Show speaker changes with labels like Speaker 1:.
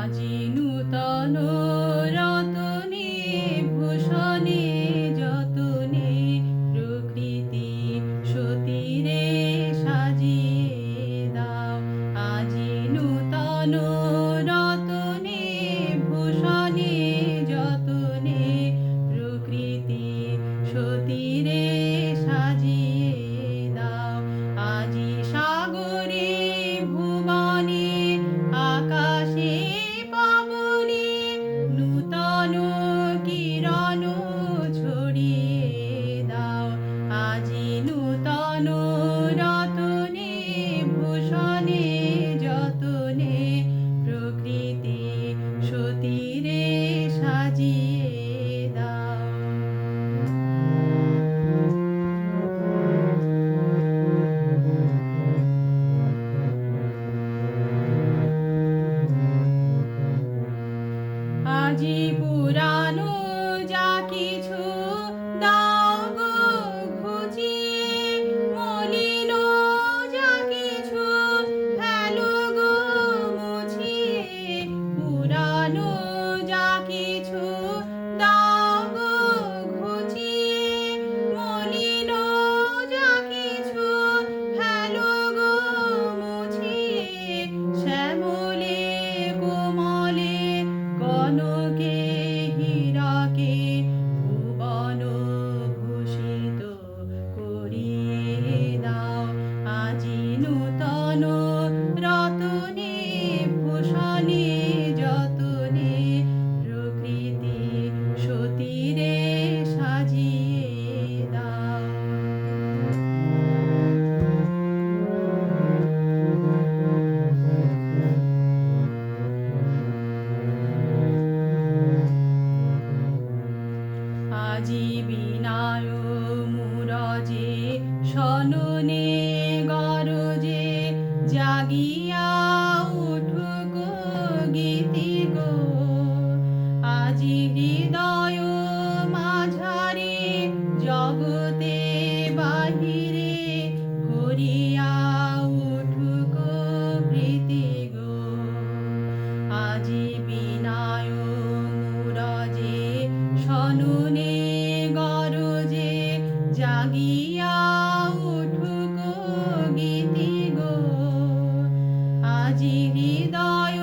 Speaker 1: আজি নূতন রতনে ভূষণে যতনে প্রকৃতি সতীরে সাজিয়ে দাও। আজি নূতন রতনে ভূষণে যতনে প্রকৃতি সতীরে সাজিয়ে দাও। আজি সাগরে ভুবনে আকাশে পবনে নূতন কিরণ ছড়িয়ে দাও। আজি নূতন রতনে ভূষণে যতনে প্রকৃতি সতীরে সাজিয়ে দাও। আজি পুরানো যা কিছু দাও গো ঘুচিয়ে, মলিন যা কিছু ফেলো গো মুছিয়ে। পুরানো যা কিছু দাও গো ঘুচিয়ে, মলিন যা কিছু ফেলো গো মুছিয়ে। শ্যামলে কোমলে কনকে হীরাকে ভুবন ভূষিত করিয়ে দাও। আজি নূতন রতনে ভূষণে যতনে প্রকৃতি সতীরে সাজিয়ে দাও। আজি বিনায় মুরজে সননে গরজে জাগিয়া উঠুক গীতি গো। আজি হৃদয় মাঝারে জগতে বাহিরে ভরিয়া উঠুক প্রীতি গো। আজি বিনায় মুরজে সননে গরজে জাগিয়া উঠুক গীতি গো। আজি হৃদয়